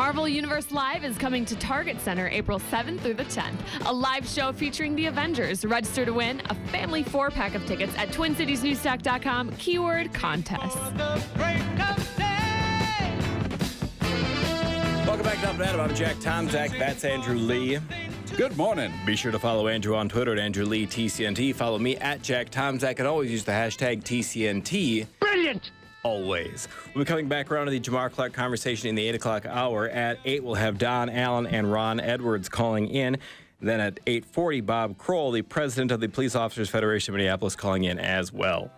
Marvel Universe Live is coming to Target Center April 7th through the 10th. A live show featuring the Avengers. Register to win a family 4-pack of tickets at TwinCitiesNewsTech.com. Keyword contest. Welcome back to Up and Adam. I'm Jack Tomczak. That's Andrew Lee. Good morning. Be sure to follow Andrew on Twitter at Andrew Lee TCNT. Follow me at Jack Tomczak and always use the hashtag TCNT. Brilliant! Always. We'll be coming back around to the Jamar Clark conversation in the 8 o'clock hour. At 8, we'll have Don Allen and Ron Edwards calling in. Then at 8:40, Bob Kroll, the president of the Police Officers Federation of Minneapolis, calling in as well.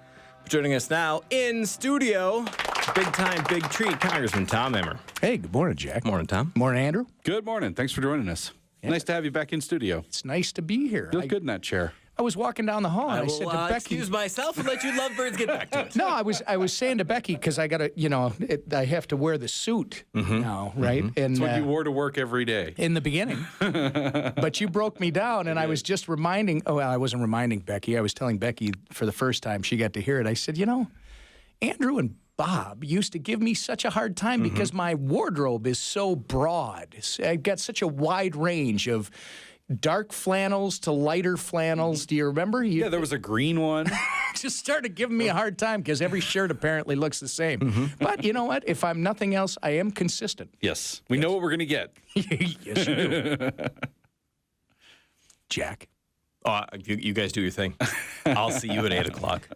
Joining us now in studio, big time, big treat, Congressman Tom Emmer. Hey, good morning, Jack. Morning, Tom. Morning, Andrew. Good morning. Thanks for joining us. Yeah. Nice to have you back in studio. It's nice to be here. Feels good in that chair. I was walking down the hall and I said to Becky, excuse myself and let you lovebirds get back to it. No, I was saying to Becky, because I got to, I have to wear the suit now, right? And It's what you wore to work every day. in the beginning. But you broke me down, and I was just I wasn't reminding Becky. I was telling Becky for the first time she got to hear it. I said, Andrew and Bob used to give me such a hard time because my wardrobe is so broad. I've got such a wide range of dark flannels to lighter flannels. Do you remember? Yeah, there was a green one. Just started giving me a hard time because every shirt apparently looks the same. But you know what? If I'm nothing else, I am consistent. Yes. We know what we're going to get. Yes, you do. Jack. You guys do your thing. I'll see you at 8 o'clock.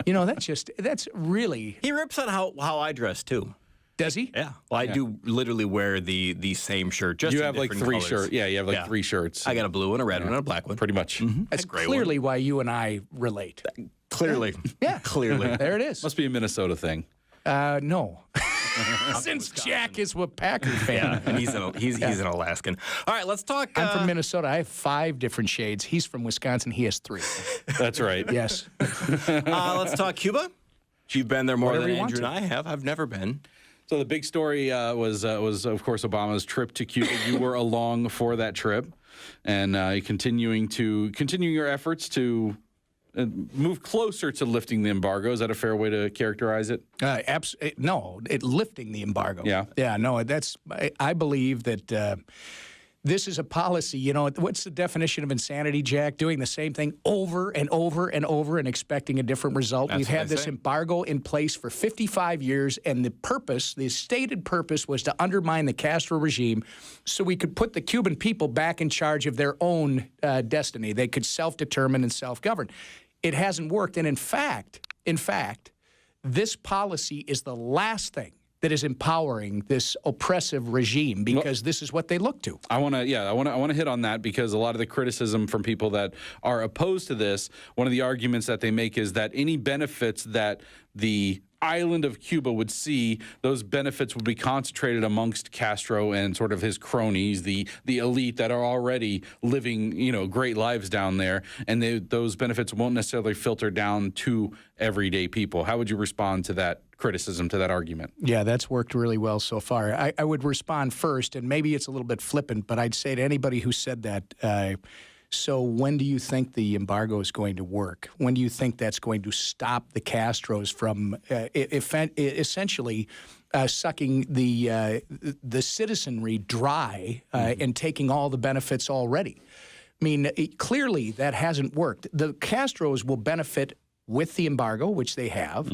That's really... He rips on how I dress, too. Does he? Yeah. Well, I do literally wear the same shirt. Just You in have like different three colors. shirts. Yeah, you have like 3 shirts. I got a blue one, a red one, and a black one. Pretty much. That's A gray clearly why you and I relate. Clearly. Yeah. Clearly. There it is. Must be a Minnesota thing. No. Since Jack is a Packer fan. And he's an Alaskan. All right, let's talk. I'm from Minnesota. I have 5 different shades. He's from Wisconsin. He has 3. That's right. Yes. Let's talk Cuba. You've been there more Whatever than you want Andrew to. and I have. I've never been. So the big story was of course, Obama's trip to Cuba. You were along for that trip, and continuing your efforts to move closer to lifting the embargo. Is that a fair way to characterize it? No, lifting the embargo. Yeah. Yeah, no, I believe that this is a policy. What's the definition of insanity, Jack? Doing the same thing over and over and over and expecting a different result. That's We've what had I this say. embargo in place for 55 years, and the stated purpose was to undermine the Castro regime so we could put the Cuban people back in charge of their own destiny. They could self-determine and self-govern. It hasn't worked, and in fact, this policy is the last thing that is empowering this oppressive regime because this is what they look to. I want to hit on that because a lot of the criticism from people that are opposed to this, one of the arguments that they make is that any benefits that the island of Cuba would see, those benefits would be concentrated amongst Castro and sort of his cronies, the elite that are already living, great lives down there, and those benefits won't necessarily filter down to everyday people. How would you respond to that criticism, to that argument? Yeah, that's worked really well so far. I would respond first, and maybe it's a little bit flippant, but I'd say to anybody who said that, so when do you think the embargo is going to work? When do you think that's going to stop the Castros from essentially sucking the citizenry dry and taking all the benefits already? I mean, clearly that hasn't worked. The Castros will benefit with the embargo, which they have,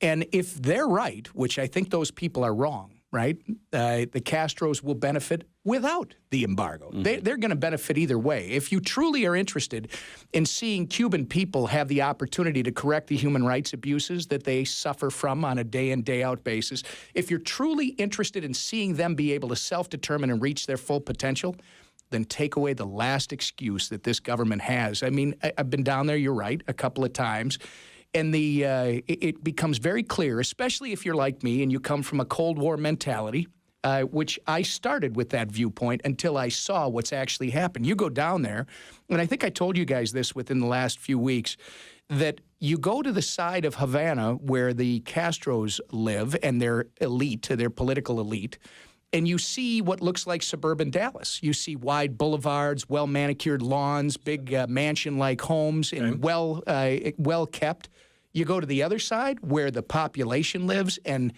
and if they're right, which I think those people are wrong, right? The Castros will benefit without the embargo. They're going to benefit either way. If you truly are interested in seeing Cuban people have the opportunity to correct the human rights abuses that they suffer from on a day-in, day-out basis, if you're truly interested in seeing them be able to self-determine and reach their full potential, then take away the last excuse that this government has. I mean, I've been down there, you're right, a couple of times. And it becomes very clear, especially if you're like me and you come from a Cold War mentality, which I started with that viewpoint until I saw what's actually happened. You go down there, and I think I told you guys this within the last few weeks, that you go to the side of Havana where the Castros live and their elite, their political elite, and you see what looks like suburban Dallas. You see wide boulevards, well-manicured lawns, big mansion-like homes, and well-kept. You go to the other side where the population lives, and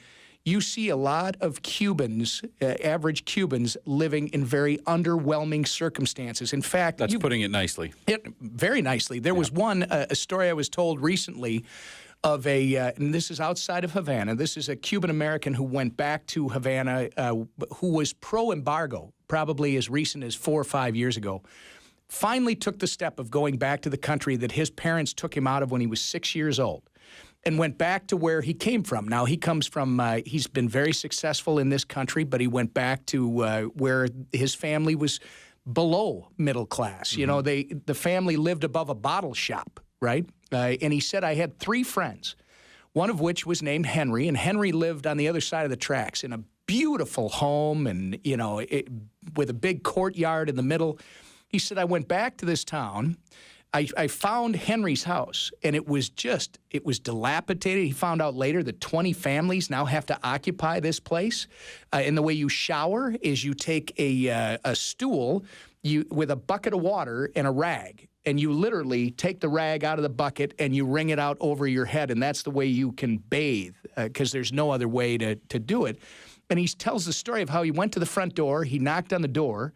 you see a lot of Cubans, average Cubans, living in very underwhelming circumstances. In fact, That's putting it nicely. Very nicely. There was a story I was told recently of and this is outside of Havana. This is a Cuban-American who went back to Havana, who was pro-embargo, probably as recent as 4 or 5 years ago. Finally took the step of going back to the country that his parents took him out of when he was 6 years old, and went back to where he came from. Now, he comes from, he's been very successful in this country, but he went back to where his family was below middle class. You know, the family lived above a bottle shop, right? And he said, I had 3 friends, one of which was named Henry, and Henry lived on the other side of the tracks in a beautiful home and, you know, with a big courtyard in the middle. He said, I went back to this town. I found Henry's house, and it was dilapidated. He found out later that 20 families now have to occupy this place. And the way you shower is you take a stool with a bucket of water and a rag, and you literally take the rag out of the bucket and you wring it out over your head, and that's the way you can bathe, because there's no other way to do it. And he tells the story of how he went to the front door, he knocked on the door,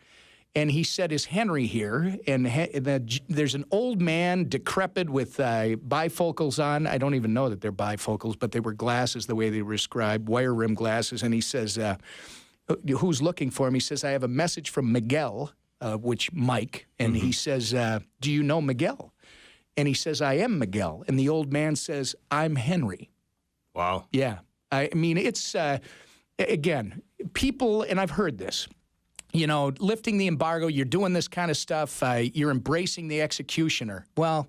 and he said, is Henry here? And there's an old man, decrepit, with bifocals on. I don't even know that they're bifocals, but they were glasses the way they were described, wire rim glasses. And he says, who's looking for him? He says, I have a message from Miguel, Mike. And he says, do you know Miguel? And he says, I am Miguel. And the old man says, I'm Henry. Wow. Yeah. I mean, it's, again, people, and I've heard this, you know, lifting the embargo, you're doing this kind of stuff, you're embracing the executioner. Well,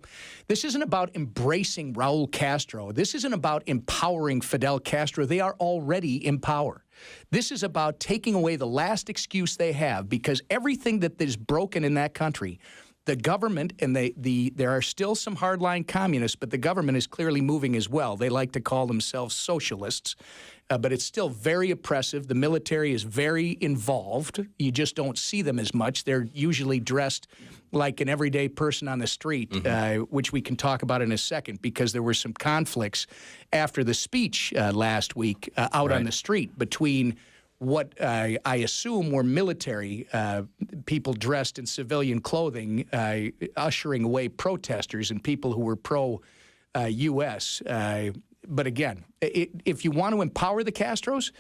this isn't about embracing Raul Castro. This isn't about empowering Fidel Castro. They are already in power. This is about taking away the last excuse they have, because everything that is broken in that country, the government, and there are still some hardline communists, but the government is clearly moving as well. They like to call themselves socialists, but it's still very oppressive. The military is very involved. You just don't see them as much. They're usually dressed like an everyday person on the street, which we can talk about in a second, because there were some conflicts after the speech last week out on the street between what I assume were military people dressed in civilian clothing, ushering away protesters and people who were pro-U.S. But again, if you want to empower the Castros,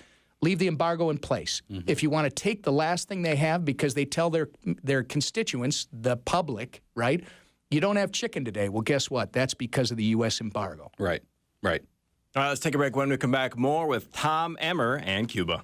leave the embargo in place. If you want to take the last thing they have, because they tell their constituents, the public, right, you don't have chicken today. Well, guess what? That's because of the U.S. embargo. Right. All right, let's take a break. When we come back, more with Tom Emmer and Cuba.